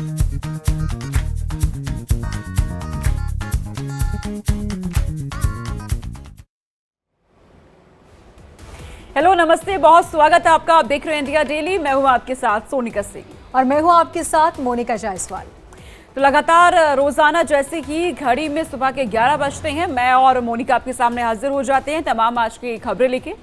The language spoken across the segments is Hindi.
हेलो नमस्ते, बहुत स्वागत है आपका। आप देख रहे हैं इंडिया डेली। मैं हूं आपके साथ सोनिका सिंह और मैं हूं आपके साथ मोनिका जायसवाल। तो लगातार रोजाना जैसे कि घड़ी में सुबह के 11 बजते हैं, मैं और मोनिका आपके सामने हाजिर हो जाते हैं तमाम आज की खबरें लेके।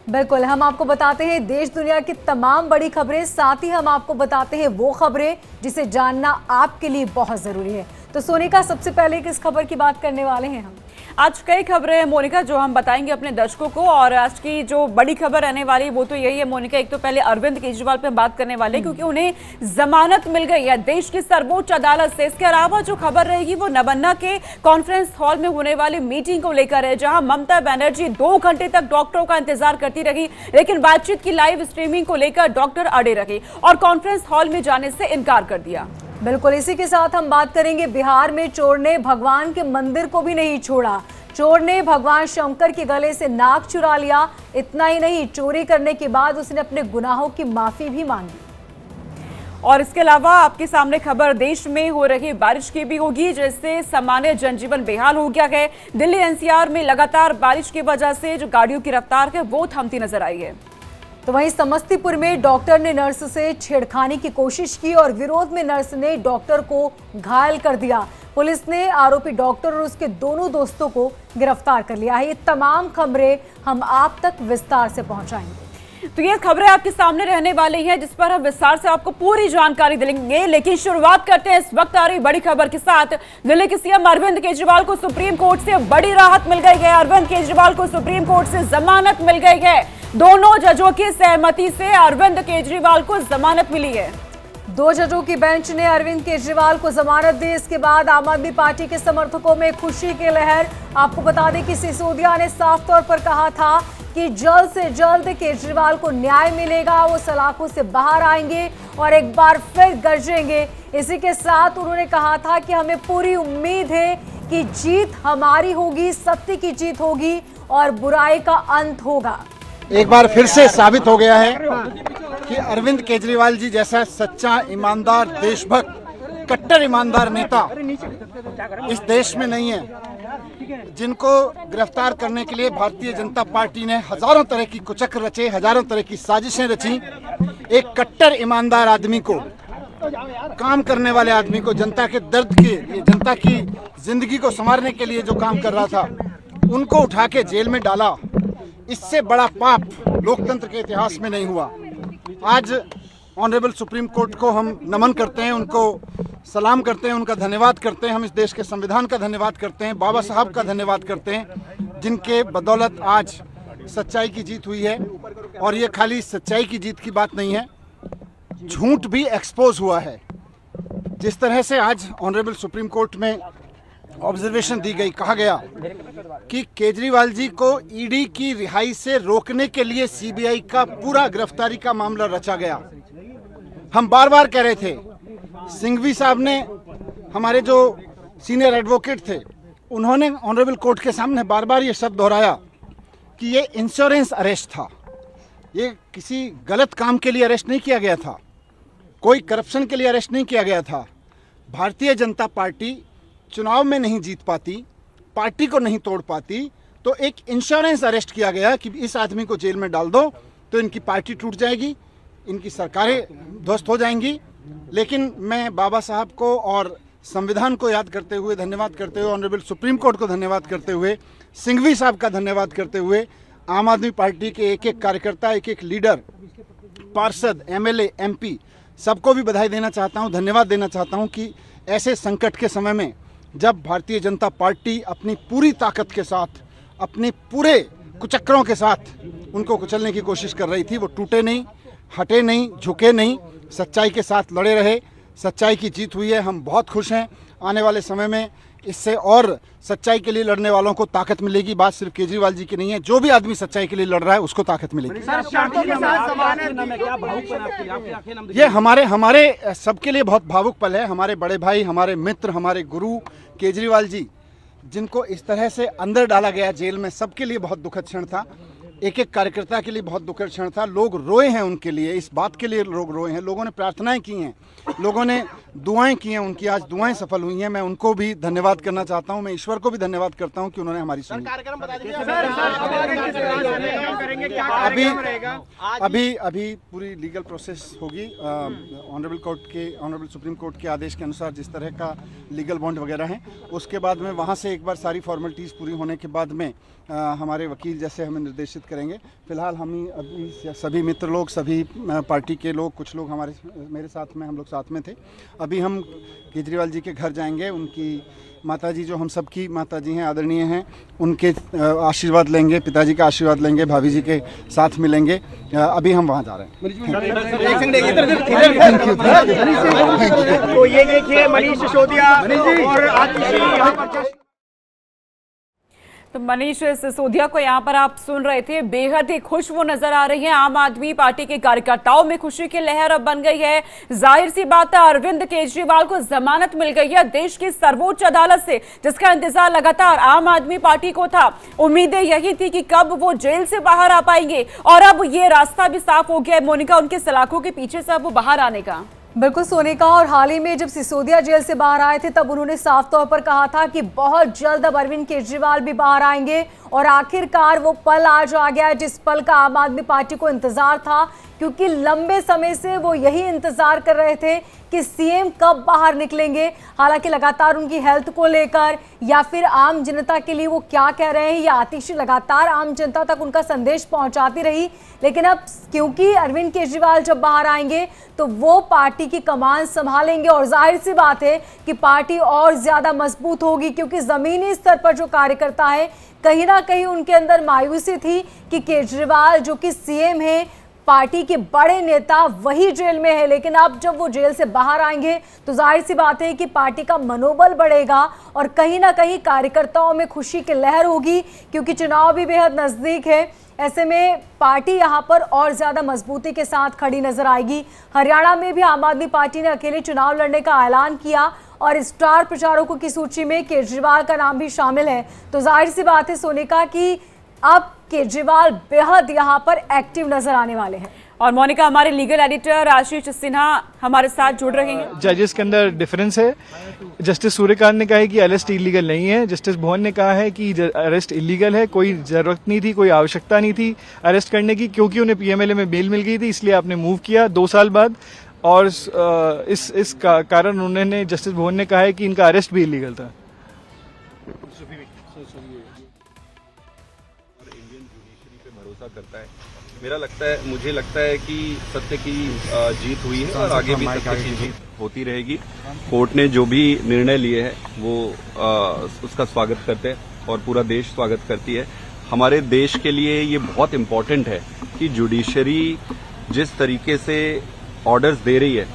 बिल्कुल, हम आपको बताते हैं देश दुनिया की तमाम बड़ी खबरें, साथ ही हम आपको बताते हैं वो खबरें जिसे जानना आपके लिए बहुत जरूरी है। तो सोनिका, सबसे पहले किस खबर की बात करने वाले हैं हम? आज कई खबरें हैं मोनिका जो हम बताएंगे अपने दर्शकों को, और आज की जो बड़ी खबर रहने वाली वो तो यही है मोनिका। एक तो पहले अरविंद केजरीवाल पे हम बात करने वाले हैं क्योंकि उन्हें जमानत मिल गई है देश की सर्वोच्च अदालत से। इसके अलावा जो खबर रहेगी वो नबन्ना के कॉन्फ्रेंस हॉल में होने वाली मीटिंग को लेकर है, जहां ममता बनर्जी 2 घंटे तक डॉक्टरों का इंतजार करती रही, लेकिन बातचीत की लाइव स्ट्रीमिंग को लेकर डॉक्टर अड़े रहे और कॉन्फ्रेंस हॉल में जाने से इनकार कर दिया। बिल्कुल, इसी के साथ हम बात करेंगे बिहार में चोर ने भगवान के मंदिर को भी नहीं छोड़ा। चोर ने भगवान शंकर के गले से नाक चुरा लिया। इतना ही नहीं, चोरी करने के बाद उसने अपने गुनाहों की माफी भी मांगी। और इसके अलावा आपके सामने खबर देश में हो रही बारिश की भी होगी, जिससे सामान्य जनजीवन बेहाल हो गया है। दिल्ली एनसीआर में लगातार बारिश की वजह से जो गाड़ियों की रफ्तार है वो थमती नजर आई है। तो वहीं समस्तीपुर में डॉक्टर ने नर्स से छेड़खानी की कोशिश की और विरोध में नर्स ने डॉक्टर को घायल कर दिया। पुलिस ने आरोपी डॉक्टर और उसके दोनों दोस्तों को गिरफ्तार कर लिया है। ये तमाम खबरें हम आप तक विस्तार से पहुंचाएंगे। तो ये खबरें आपके सामने रहने वाली हैं जिस पर हम विस्तार से आपको पूरी जानकारी देंगे, लेकिन शुरुआत करते हैं इस वक्त आ रही बड़ी खबर के साथ। दिल्ली के सीएम अरविंद केजरीवाल को सुप्रीम कोर्ट से बड़ी राहत मिल गई है। अरविंद केजरीवाल को सुप्रीम कोर्ट से जमानत मिल गई है। दोनों जजों की सहमति से अरविंद केजरीवाल को जमानत मिली है। 2 जजों की बेंच ने अरविंद केजरीवाल को जमानत दी। इसके बाद आम आदमी पार्टी के समर्थकों में खुशी की लहर। आपको बता दें कि सिसोदिया ने साफ तौर पर कहा था कि जल्द से जल्द केजरीवाल को न्याय मिलेगा, वो सलाखों से बाहर आएंगे और एक बार फिर गरजेंगे। इसी के साथ उन्होंने कहा था कि हमें पूरी उम्मीद है कि जीत हमारी होगी, सत्य की जीत होगी और बुराई का अंत होगा। एक बार फिर से साबित हो गया है कि अरविंद केजरीवाल जी जैसा सच्चा, ईमानदार, देशभक्त, कट्टर ईमानदार नेता इस देश में नहीं है। जिनको गिरफ्तार करने के लिए भारतीय जनता पार्टी ने हजारों तरह की कुचक्र रचे, हजारों तरह की साजिशें रची, एक कट्टर ईमानदार आदमी को, काम करने वाले आदमी को, जनता के दर्द के, जनता की जिंदगी को संवारने के लिए जो काम कर रहा था, उनको उठा के जेल में डाला। इससे बड़ा पाप लोकतंत्र के इतिहास में नहीं हुआ। आज ऑनरेबल सुप्रीम कोर्ट को हम नमन करते हैं, उनको सलाम करते हैं, उनका धन्यवाद करते हैं। हम इस देश के संविधान का धन्यवाद करते हैं, बाबा साहब का धन्यवाद करते हैं, जिनके बदौलत आज सच्चाई की जीत हुई है। और ये खाली सच्चाई की जीत की बात नहीं है, झूठ भी एक्सपोज हुआ है। जिस तरह से आज ऑनरेबल सुप्रीम कोर्ट में ऑब्जर्वेशन दी गई, कहा गया कि केजरीवाल जी को ईडी की रिहाई से रोकने के लिए सीबीआई का पूरा गिरफ्तारी का मामला रचा गया। हम बार बार कह रहे थे, सिंघवी साहब ने, हमारे जो सीनियर एडवोकेट थे, उन्होंने ऑनरेबल कोर्ट के सामने बार बार ये शब्द दोहराया कि ये इंश्योरेंस अरेस्ट था, ये किसी गलत काम के लिए अरेस्ट नहीं किया गया था, कोई करप्शन के लिए अरेस्ट नहीं किया गया था। भारतीय जनता पार्टी चुनाव में नहीं जीत पाती, पार्टी को नहीं तोड़ पाती, तो एक इंश्योरेंस अरेस्ट किया गया कि इस आदमी को जेल में डाल दो तो इनकी पार्टी टूट जाएगी, इनकी सरकारें ध्वस्त हो जाएंगी। लेकिन मैं बाबा साहब को और संविधान को याद करते हुए, धन्यवाद करते हुए, ऑनरेबल सुप्रीम कोर्ट को धन्यवाद करते हुए, सिंघवी साहब का धन्यवाद करते हुए, आम आदमी पार्टी के एक एक कार्यकर्ता, एक एक लीडर, पार्षद, एमएलए, एमपी, सबको भी बधाई देना चाहता हूँ, धन्यवाद देना चाहता हूँ कि ऐसे संकट के समय में जब भारतीय जनता पार्टी अपनी पूरी ताकत के साथ, अपने पूरे कुचक्रों के साथ उनको कुचलने की कोशिश कर रही थी, वो टूटे नहीं, हटे नहीं, झुके नहीं, सच्चाई के साथ लड़े रहे। सच्चाई की जीत हुई है, हम बहुत खुश हैं। आने वाले समय में इससे और सच्चाई के लिए लड़ने वालों को ताकत मिलेगी। बात सिर्फ केजरीवाल जी की नहीं है, जो भी आदमी सच्चाई के लिए लड़ रहा है उसको ताकत मिलेगी। ये हमारे सबके लिए बहुत भावुक पल है। हमारे बड़े भाई, हमारे मित्र, हमारे गुरु केजरीवाल जी, जिनको इस तरह से अंदर डाला गया जेल में, सबके लिए बहुत दुखद क्षण था। एक एक कार्यकर्ता के लिए बहुत दुखद क्षण था। लोग रोए हैं उनके लिए, इस बात के लिए लोग रोए हैं। लोगों ने प्रार्थनाएं की हैं, लोगों ने दुआएं की हैं, उनकी आज दुआएं सफल हुई हैं। मैं उनको भी धन्यवाद करना चाहता हूं। मैं ईश्वर को भी धन्यवाद करता हूं कि उन्होंने हमारी सुनी। अभी पूरी लीगल प्रोसेस होगी। ऑनरेबल सुप्रीम कोर्ट के आदेश के अनुसार जिस तरह का लीगल बॉन्ड वगैरह है, उसके बाद में वहाँ से एक बार सारी फॉर्मेलिटीज़ पूरी होने के बाद में हमारे वकील जैसे हमें निर्देशित करेंगे। फिलहाल हम ही अभी सभी मित्र लोग, सभी पार्टी के लोग, कुछ लोग मेरे साथ में, हम लोग साथ में थे। अभी हम केजरीवाल जी के घर जाएंगे। उनकी माताजी, जो हम सबकी माताजी हैं, आदरणीय हैं, उनके आशीर्वाद लेंगे, पिताजी का आशीर्वाद लेंगे, भाभी जी के साथ मिलेंगे। अभी हम वहाँ जा रहे हैं। तो ये देखिए मनीष सिसोदिया और आतिशी यहाँ पर। तो मनीष सिसोदिया को यहाँ पर आप सुन रहे थे, बेहद ही खुश वो नजर आ रही हैं। आम आदमी पार्टी के कार्यकर्ताओं में खुशी की लहर अब बन गई है। जाहिर सी बात है, अरविंद केजरीवाल को जमानत मिल गई है देश की सर्वोच्च अदालत से, जिसका इंतजार लगातार आम आदमी पार्टी को था। उम्मीदें यही थी कि कब वो जेल से बाहर आ पाएंगे, और अब ये रास्ता भी साफ हो गया है मोनिका उनके सलाखों के पीछे से अब वो बाहर आने का। बिल्कुल सोनिका, और हाल ही में जब सिसोदिया जेल से बाहर आए थे तब उन्होंने साफ तौर पर कहा था कि बहुत जल्द अब अरविंद केजरीवाल भी बाहर आएंगे, और आखिरकार वो पल आज आ गया जिस पल का आम आदमी पार्टी को इंतजार था, क्योंकि लंबे समय से वो यही इंतजार कर रहे थे कि सीएम कब बाहर निकलेंगे। हालांकि लगातार उनकी हेल्थ को लेकर या फिर आम जनता के लिए वो क्या कह रहे हैं, या आतिशी लगातार आम जनता तक उनका संदेश पहुंचाती रही। लेकिन अब क्योंकि अरविंद केजरीवाल जब बाहर आएंगे तो वो पार्टी की कमान संभालेंगे, और जाहिर सी बात है कि पार्टी और ज्यादा मजबूत होगी, क्योंकि जमीनी स्तर पर जो कार्यकर्ता है, कहीं ना कहीं उनके अंदर मायूसी थी कि केजरीवाल जो कि सीएम है, पार्टी के बड़े नेता, वही जेल में है। लेकिन अब जब वो जेल से बाहर आएंगे तो जाहिर सी बात है कि पार्टी का मनोबल बढ़ेगा, और कहीं ना कहीं कार्यकर्ताओं में खुशी की लहर होगी, क्योंकि चुनाव भी बेहद नजदीक है। ऐसे में पार्टी यहां पर और ज्यादा मजबूती के साथ खड़ी नजर आएगी। हरियाणा में भी आम आदमी पार्टी ने अकेले चुनाव लड़ने का ऐलान किया, और स्टार प्रचारकों की सूची में केजरीवाल का नाम भी शामिल है। तो जाहिर सी बात है सोनिका कि अब केजरीवाल बेहद यहाँ पर एक्टिव नजर आने वाले हैं। और मोनिका, हमारे लीगल एडिटर आशीष सिन्हा हमारे साथ जुड़ रहे हैं। जजेस के अंदर डिफरेंस है। जस्टिस सूर्यकांत ने कहा है कि अरेस्ट इलीगल नहीं है। जस्टिस भुवन ने कहा है कि अरेस्ट इलीगल है, कोई जरूरत नहीं थी, कोई आवश्यकता नहीं थी अरेस्ट करने की, क्योंकि उन्हें पीएमएलए में बेल मिल गई थी, इसलिए आपने मूव किया 2 साल बाद। और इस कारण उन्होंने, जस्टिस भुवन ने कहा है कि इनका अरेस्ट भी इलीगल था। करता है, मुझे लगता है कि सत्य की जीत हुई है और आगे भी सत्य की जीत होती रहेगी। कोर्ट ने जो भी निर्णय लिए हैं वो उसका स्वागत करते हैं और पूरा देश स्वागत करती है। हमारे देश के लिए ये बहुत इम्पोर्टेंट है कि जुडिशरी जिस तरीके से ऑर्डर्स दे रही है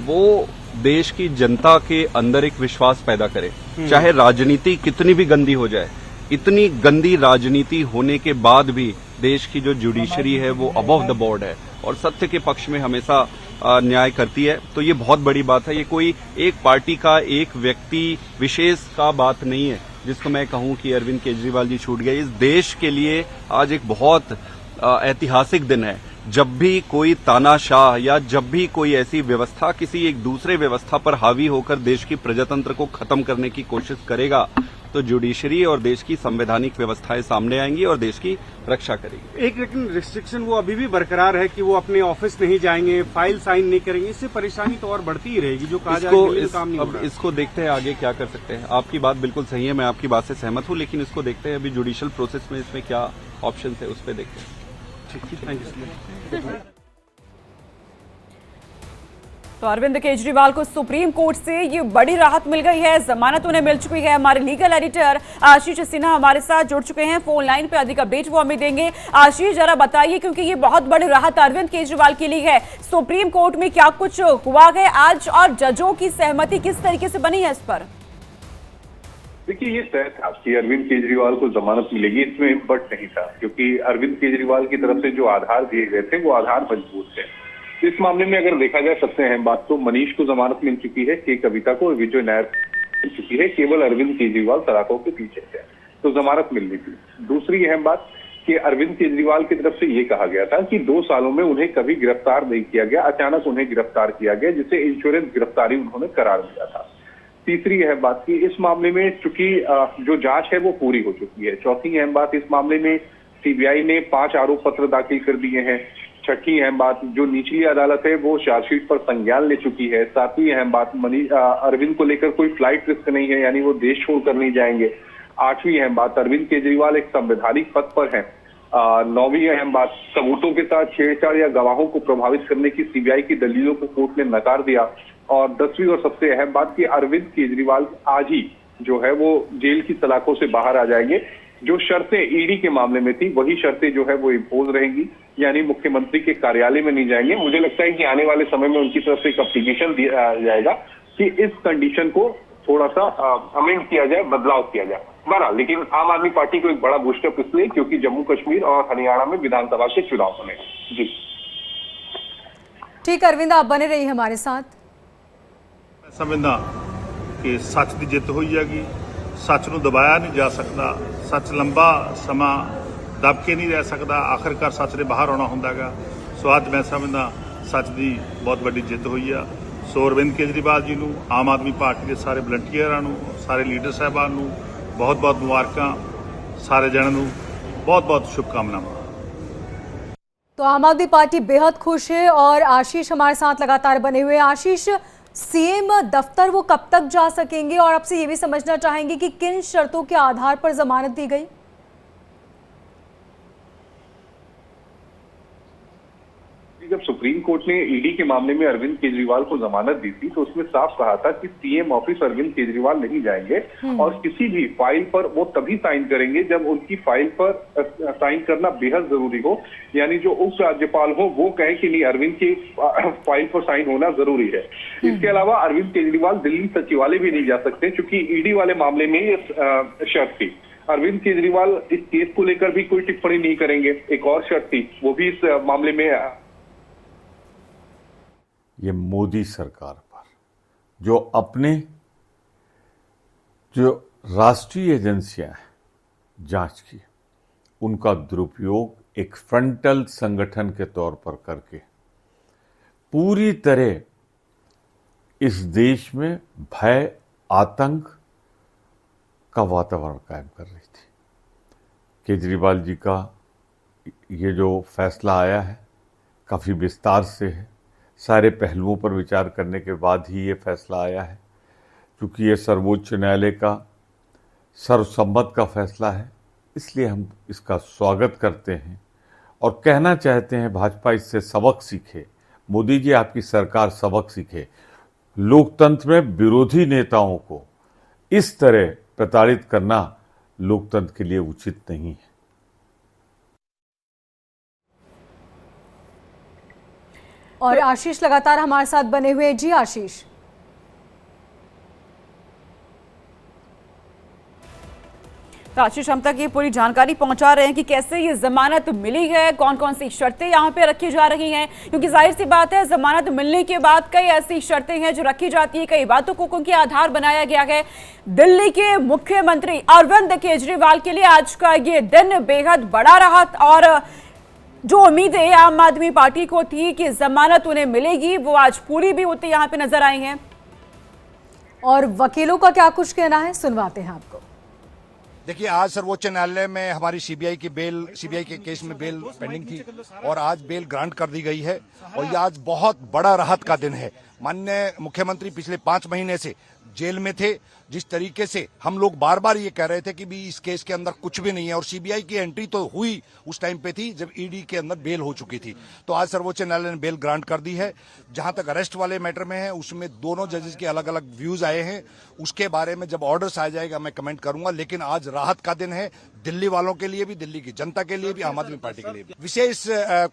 वो देश की जनता के अंदर एक विश्वास पैदा करे। चाहे राजनीति कितनी भी गंदी हो जाए, इतनी गंदी राजनीति होने के बाद भी देश की जो जुडिशरी है वो अबव द बोर्ड है और सत्य के पक्ष में हमेशा न्याय करती है। तो ये बहुत बड़ी बात है। ये कोई एक पार्टी का, एक व्यक्ति विशेष का बात नहीं है जिसको मैं कहूं कि अरविंद केजरीवाल जी छूट गए। इस देश के लिए आज एक बहुत ऐतिहासिक दिन है। जब भी कोई तानाशाह या जब भी कोई ऐसी व्यवस्था किसी एक दूसरे व्यवस्था पर हावी होकर देश की प्रजातंत्र को खत्म करने की कोशिश करेगा तो जुडिशरी और देश की संवैधानिक व्यवस्थाएं सामने आएंगी और देश की रक्षा करेगी। एक लेकिन रिस्ट्रिक्शन वो अभी भी बरकरार है कि वो अपने ऑफिस नहीं जाएंगे, फाइल साइन नहीं करेंगे। इससे परेशानी तो और बढ़ती ही रहेगी। जो कहा जाए काम नहीं हो रहा। इसको देखते हैं आगे क्या कर सकते हैं। आपकी बात बिल्कुल सही है, मैं आपकी बात से सहमत हूं, लेकिन इसको देखते हैं अभी जुडिशियल प्रोसेस में इसमें क्या ऑप्शन है उस पर देखते हैं। तो अरविंद केजरीवाल को सुप्रीम कोर्ट से ये बड़ी राहत मिल गई है, जमानत उन्हें मिल चुकी है। हमारे लीगल एडिटर आशीष सिन्हा हमारे साथ जुड़ चुके हैं फोन लाइन पे, अधिक अपडेट वो हमें देंगे। आशीष, जरा बताइए, क्योंकि ये बहुत बड़ी राहत अरविंद केजरीवाल के लिए है, सुप्रीम कोर्ट में क्या कुछ हुआ है आज और जजों की सहमति किस तरीके से बनी है इस पर? देखिए, ये तय था कि अरविंद केजरीवाल को जमानत मिलेगी, इसमें बट नहीं था, क्योंकि अरविंद केजरीवाल की तरफ से जो आधार दिए गए थे वो आधार मजबूत थे। इस मामले में अगर देखा जाए, सबसे अहम बात तो मनीष को जमानत मिल चुकी है, के कविता को विजय नायर मिल चुकी है, केवल अरविंद केजरीवाल सलाखों के पीछे थे तो जमानत मिलनी थी। दूसरी अहम बात कि अरविंद केजरीवाल की तरफ से ये कहा गया था कि 2 सालों में उन्हें कभी गिरफ्तार नहीं किया गया, अचानक उन्हें गिरफ्तार किया गया, जिसे इंश्योरेंस गिरफ्तारी उन्होंने करार दिया था। तीसरी अहम बात की इस मामले में चूंकि जो जांच है वो पूरी हो चुकी है। चौथी अहम बात, इस मामले में सीबीआई ने 5 आरोप पत्र दाखिल कर दिए हैं। छठी अहम बात, जो निचली अदालत है वो चार्जशीट पर संज्ञान ले चुकी है। सातवीं अहम बात, अरविंद को लेकर कोई फ्लाइट रिस्क नहीं है, यानी वो देश छोड़कर नहीं जाएंगे। आठवीं अहम बात, अरविंद केजरीवाल एक संवैधानिक पद पर हैं। 9वीं अहम बात, सबूतों के साथ छेड़छाड़ या गवाहों को प्रभावित करने की सीबीआई की दलीलों को कोर्ट ने नकार दिया। और 10वीं और सबसे अहम बात कि अरविंद केजरीवाल आज ही जो है वो जेल की सलाखों से बाहर आ जाएंगे। जो शर्तें ईडी के मामले में थी वही शर्तें जो है वो इम्पोज रहेंगी, यानी मुख्यमंत्री के कार्यालय में नहीं जाएंगे। मुझे लगता है कि आने वाले समय में उनकी तरफ से एक एप्लीकेशन दिया जाएगा कि इस कंडीशन को थोड़ा सा अमेंड किया जाए, बदलाव किया जाए। बहरहाल लेकिन आम आदमी पार्टी को एक बड़ा बूस्टअप इसलिए क्योंकि जम्मू कश्मीर और हरियाणा में विधानसभा के चुनाव होने। जी ठीक अरविंद, आप बने रहिए हमारे साथ। समझदा कि सच की जित हुई हैगी, सच नूं दबाया नहीं जा सकता, सच लंबा समा दब के नहीं रह सकता, आखिरकार सच ने बाहर आना हुंदा गा। सो अज मैं समझदा सच की बहुत बड़ी जित हुई है। सो अरविंद केजरीवाल जी नूं, आम आदमी पार्टी के सारे वलंटियरां नूं, सारे लीडर साहबान नूं बहुत बहुत मुबारकां, सारे जणों नूं बहुत बहुत शुभकामनावां। तो आम आदमी पार्टी बेहद खुश है और आशीष हमारे साथ लगातार बने हुए हैं। आशीष, सीएम दफ्तर वो कब तक जा सकेंगे और आपसे ये भी समझना चाहेंगे कि किन शर्तों के आधार पर जमानत दी गई? जब सुप्रीम कोर्ट ने ईडी के मामले में अरविंद केजरीवाल को जमानत दी थी तो उसमें साफ कहा था कि सीएम ऑफिस अरविंद केजरीवाल नहीं जाएंगे और किसी भी फाइल पर वो तभी साइन करेंगे जब उनकी फाइल पर साइन करना बेहद जरूरी हो, यानी जो उप राज्यपाल हो वो कहे कि नहीं अरविंद की फाइल पर साइन होना जरूरी है। इसके अलावा अरविंद केजरीवाल दिल्ली सचिवालय भी नहीं जा सकते क्योंकि ईडी वाले मामले में ये शर्त थी। अरविंद केजरीवाल इस केस को लेकर भी कोई टिप्पणी नहीं करेंगे। एक और शर्त थी, वो भी इस मामले में ये मोदी सरकार पर जो राष्ट्रीय एजेंसियां हैं जांच की, उनका दुरुपयोग एक फ्रंटल संगठन के तौर पर करके पूरी तरह इस देश में भय, आतंक का वातावरण कायम कर रही थी। केजरीवाल जी का ये जो फैसला आया है काफ़ी विस्तार से है, सारे पहलुओं पर विचार करने के बाद ही ये फैसला आया है। क्योंकि ये सर्वोच्च न्यायालय का सर्वसम्मत का फैसला है, इसलिए हम इसका स्वागत करते हैं और कहना चाहते हैं भाजपा इससे सबक सीखे। मोदी जी, आपकी सरकार सबक सीखे। लोकतंत्र में विरोधी नेताओं को इस तरह प्रताड़ित करना लोकतंत्र के लिए उचित नहीं है। और आशीष लगातार हमारे साथ बने हुए। जी आशीष, तो आशीष हम तक ये पूरी जानकारी पहुंचा रहे हैं कि कैसे ये जमानत मिली है, कौन कौन सी शर्तें यहाँ पे रखी जा रही हैं, क्योंकि जाहिर सी बात है जमानत मिलने के बाद कई ऐसी शर्तें हैं जो रखी जाती है, कई बातों को उनके आधार बनाया गया है। दिल्ली के मुख्यमंत्री अरविंद केजरीवाल के लिए आज का ये दिन बेहद बड़ा रहा और जो उम्मीदें आम आदमी पार्टी को थी कि जमानत उन्हें मिलेगी वो आज पूरी भी होती यहाँ पे नजर आई हैं। और वकीलों का क्या कुछ कहना है, सुनवाते हैं आपको। देखिए, आज सर्वोच्च न्यायालय में हमारी सीबीआई के केस में बेल पेंडिंग थी और आज बेल ग्रांट कर दी गई है और ये आज बहुत बड़ा राहत का दिन है। माननीय मुख्यमंत्री पिछले 5 महीने से जेल में थे। जिस तरीके से हम लोग बार बार ये कह रहे थे कि भी इस केस के अंदर कुछ भी नहीं है और सीबीआई की एंट्री तो हुई उस टाइम पे थी जब ईडी के अंदर बेल हो चुकी थी, तो आज सर्वोच्च न्यायालय ने बेल ग्रांट कर दी है। जहां तक अरेस्ट वाले मैटर में है उसमें दोनों जजेस के अलग अलग व्यूज आए हैं, उसके बारे में जब ऑर्डर्स आ जाएगा मैं कमेंट करूंगा। लेकिन आज राहत का दिन है दिल्ली वालों के लिए भी, दिल्ली की जनता के लिए भी, आम आदमी पार्टी के लिए भी। विशेष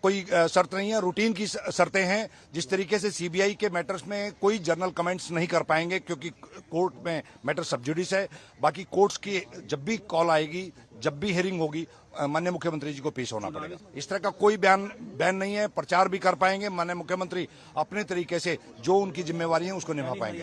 कोई शर्त नहीं है, रूटीन की शर्तें हैं। जिस तरीके से सीबीआई के मैटर्स में कोई जर्नल कमेंट्स नहीं कर पाएंगे क्योंकि कोर्ट में मैटर सबजुडिस है। बाकी कोर्ट्स की जब भी कॉल आएगी, जब भी हियरिंग होगी, माननीय मुख्यमंत्री जी को पेश होना पड़ेगा। इस तरह का कोई बैन नहीं है, प्रचार भी कर पाएंगे। माननीय मुख्यमंत्री अपने तरीके से जो उनकी जिम्मेवारी है उसको निभा पाएंगे।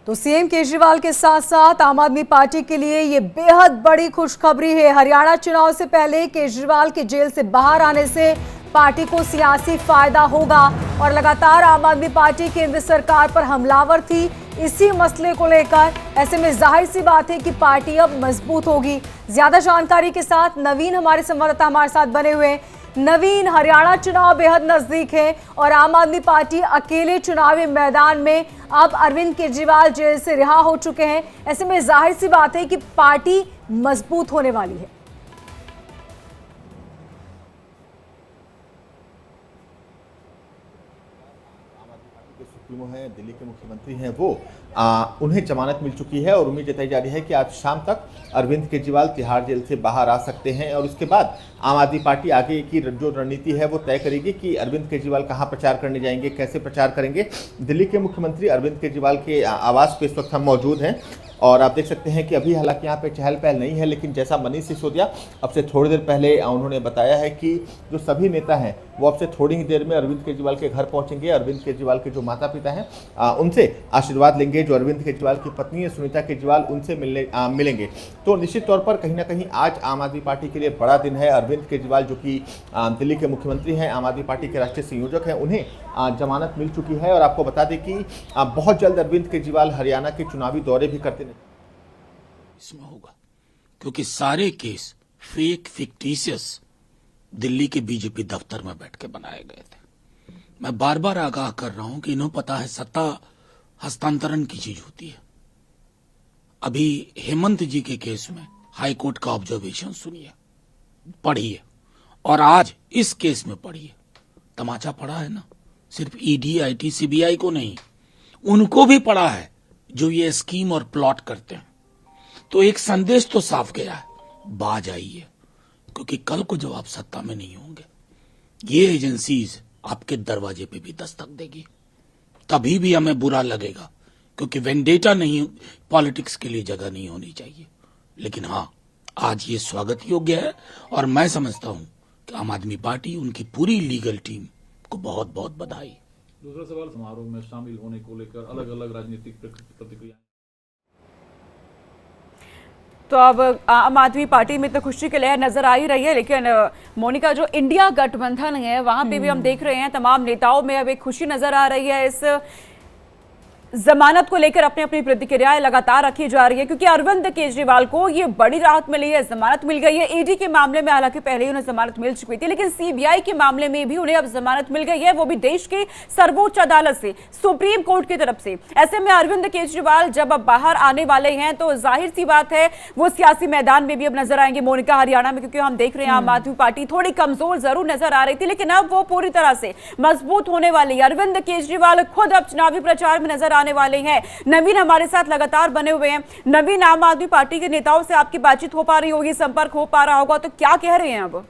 तो सीएम केजरीवाल के साथ साथ आम आदमी पार्टी के लिए ये बेहद बड़ी खुशखबरी है। हरियाणा चुनाव से पहले केजरीवाल के जेल से बाहर आने से पार्टी को सियासी फायदा होगा और लगातार आम आदमी पार्टी केंद्र सरकार पर हमलावर थी इसी मसले को लेकर। ऐसे में जाहिर सी बात है कि पार्टी अब मजबूत होगी। ज्यादा जानकारी के साथ नवीन हमारे संवाददाता हमारे साथ बने हुए। नवीन, हरियाणा चुनाव बेहद नजदीक है और आम आदमी पार्टी अकेले चुनावी मैदान में। अब अरविंद केजरीवाल जेल से रिहा हो चुके हैं। ऐसे में जाहिर सी बात है कि पार्टी मजबूत होने वाली है। सुप्रीमो हैं, दिल्ली के मुख्यमंत्री हैं, वो उन्हें जमानत मिल चुकी है और उम्मीद जताई जा रही है कि आज शाम तक अरविंद केजरीवाल तिहाड़ जेल से बाहर आ सकते हैं। और उसके बाद आम आदमी पार्टी आगे की जो रणनीति है वो तय करेगी कि अरविंद केजरीवाल कहां प्रचार करने जाएंगे, कैसे प्रचार करेंगे। दिल्ली के मुख्यमंत्री अरविंद केजरीवाल के आवास पे इस वक्त हम मौजूद हैं और आप देख सकते हैं कि अभी हालांकि यहाँ पे चहल पहल नहीं है, लेकिन जैसा मनीष सिसोदिया अब से थोड़ी देर पहले उन्होंने बताया है कि जो सभी नेता हैं वो अब से थोड़ी ही देर में अरविंद केजरीवाल के घर पहुंचेंगे। अरविंद केजरीवाल के जो माता पिता हैं उनसे आशीर्वाद लेंगे। जो अरविंद केजरीवाल की पत्नी है सुनीता केजरीवाल, उनसे मिलेंगे। तो निश्चित तौर पर कहीं ना कहीं आज आम आदमी पार्टी के लिए बड़ा दिन है। अरविंद केजरीवाल जो कि दिल्ली के मुख्यमंत्री हैं, आम आदमी पार्टी के राष्ट्रीय संयोजक हैं, उन्हें जमानत मिल चुकी है। और आपको बता दें कि बहुत जल्द अरविंद केजरीवाल हरियाणा के चुनावी दौरे भी करते इसमें होगा, क्योंकि सारे केस फेक फिक्टिशियस दिल्ली के बीजेपी दफ्तर में बैठ के बनाए गए थे। मैं बार बार आगाह कर रहा हूं कि इन्हें पता है सत्ता हस्तांतरण की चीज होती है। अभी हेमंत जी के केस में हाई कोर्ट का ऑब्जर्वेशन सुनिए, पढ़िए, और आज इस केस में पढ़िए। तमाचा पड़ा है ना, सिर्फ ईडी, आईटी, सीबीआई को नहीं, उनको भी पड़ा है जो ये स्कीम और प्लॉट करते हैं। तो एक संदेश तो साफ गया है, बाज आइए, क्योंकि कल को जब आप सत्ता में नहीं होंगे ये एजेंसीज आपके दरवाजे पे भी दस्तक देगी। तभी भी हमें बुरा लगेगा, क्योंकि वेंडेटा नहीं, पॉलिटिक्स के लिए जगह नहीं होनी चाहिए। लेकिन हाँ, आज ये स्वागत योग्य है और मैं समझता हूं कि आम आदमी पार्टी, उनकी पूरी लीगल टीम को बहुत बहुत बधाई। दूसरा सवाल, समारोह में शामिल होने को लेकर अलग अलग राजनीतिक प्रतिक्रिया। तो अब आम आदमी पार्टी में तो खुशी की लहर नजर आ ही रही है, लेकिन मोनिका जो इंडिया गठबंधन है वहां पे भी हम देख रहे हैं तमाम नेताओं में अब एक खुशी नजर आ रही है। इस जमानत को लेकर अपनी अपनी प्रतिक्रियाएं लगातार रखी जा रही है, क्योंकि अरविंद केजरीवाल को ये बड़ी राहत मिली है, जमानत मिल गई है। ईडी के मामले में हालांकि पहले ही उन्हें जमानत मिल चुकी थी, लेकिन सीबीआई के मामले में भी उन्हें अब जमानत मिल गई है, वो भी देश की सर्वोच्च अदालत से, सुप्रीम कोर्ट की तरफ से। ऐसे में अरविंद केजरीवाल जब अब बाहर आने वाले हैं तो जाहिर सी बात है वो सियासी मैदान में भी अब नजर आएंगे मोनिका, हरियाणा में, क्योंकि हम देख रहे हैं आम आदमी पार्टी थोड़ी कमजोर जरूर नजर आ रही थी, लेकिन अब वो पूरी तरह से मजबूत होने वाली है। अरविंद केजरीवाल खुद अब चुनावी प्रचार में नजर आने वाले हैं। नवीन हमारे साथ लगातार बने हुए हैं। नवीन, आम आदमी पार्टी के नेताओं से आपकी बातचीत हो पा रही होगी, संपर्क हो पा रहा होगा, तो क्या कह रहे हैं अब?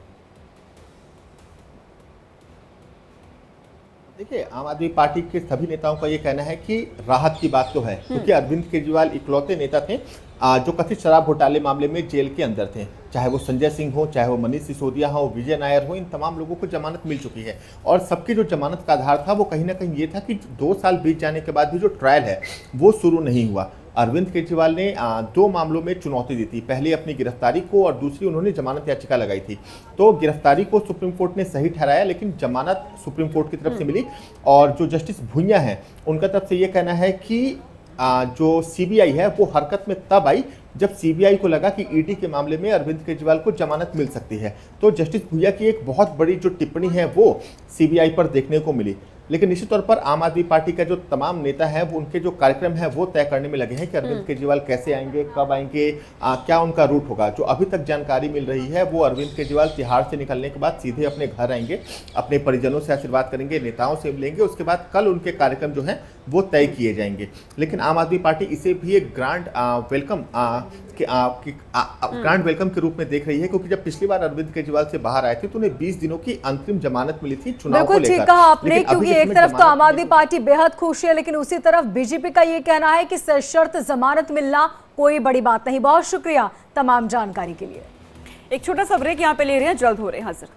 देखिए, आम आदमी पार्टी के सभी नेताओं का ये कहना है कि राहत की बात तो है, क्योंकि अरविंद केजरीवाल इकलौते नेता थे जो कथित शराब घोटाले मामले में जेल के अंदर थे। चाहे वो संजय सिंह हो, चाहे वो मनीष सिसोदिया हो, विजय नायर हो, इन तमाम लोगों को जमानत मिल चुकी है। और सबकी जो जमानत का आधार था वो कहीं ना कहीं ये था कि 2 साल बीत जाने के बाद भी जो ट्रायल है वो शुरू नहीं हुआ। अरविंद केजरीवाल ने 2 मामलों में चुनौती दी थी, पहले अपनी गिरफ्तारी को और दूसरी उन्होंने जमानत याचिका लगाई थी। तो गिरफ्तारी को सुप्रीम कोर्ट ने सही ठहराया, लेकिन जमानत सुप्रीम कोर्ट की तरफ से मिली। और जो जस्टिस भुइयां हैं उनका तरफ से ये कहना है कि जो सीबीआई है वो हरकत में तब आई जब सीबीआई को लगा कि ईडी के मामले में अरविंद केजरीवाल को जमानत मिल सकती है। तो जस्टिस भुइया की एक बहुत बड़ी जो टिप्पणी है वो सीबीआई पर देखने को मिली। लेकिन निश्चित तौर पर आम आदमी पार्टी का जो तमाम नेता हैं वो उनके जो कार्यक्रम है वो तय करने में लगे हैं कि अरविंद केजरीवाल कैसे आएंगे, कब आएंगे, क्या उनका रूट होगा। जो अभी तक जानकारी मिल रही है वो अरविंद केजरीवाल तिहाड़ से निकलने के बाद सीधे अपने घर आएंगे, अपने परिजनों से आशीर्वाद करेंगे, नेताओं से मिलेंगे, उसके बाद कल उनके कार्यक्रम जो हैं वो तय किए जाएंगे। लेकिन आम आदमी पार्टी इसे भी एक ग्रांड वेलकम के रूप में देख रही है, क्योंकि जब पिछली बार अरविंद केजरीवाल से बाहर आए थे तो उन्हें 20 दिनों की अंतरिम जमानत मिली थी चुनाव को लेकर। ठीक कहा आपने, क्योंकि एक तरफ तो आम आदमी पार्टी बेहद खुश है, लेकिन उसी तरफ बीजेपी का ये कहना है कि सशर्त जमानत मिलना कोई बड़ी बात नहीं। बहुत शुक्रिया तमाम जानकारी के लिए। एक छोटा सा ब्रेक यहाँ पे ले रहे हैं, जल्द हो रहे हैं हाजिर।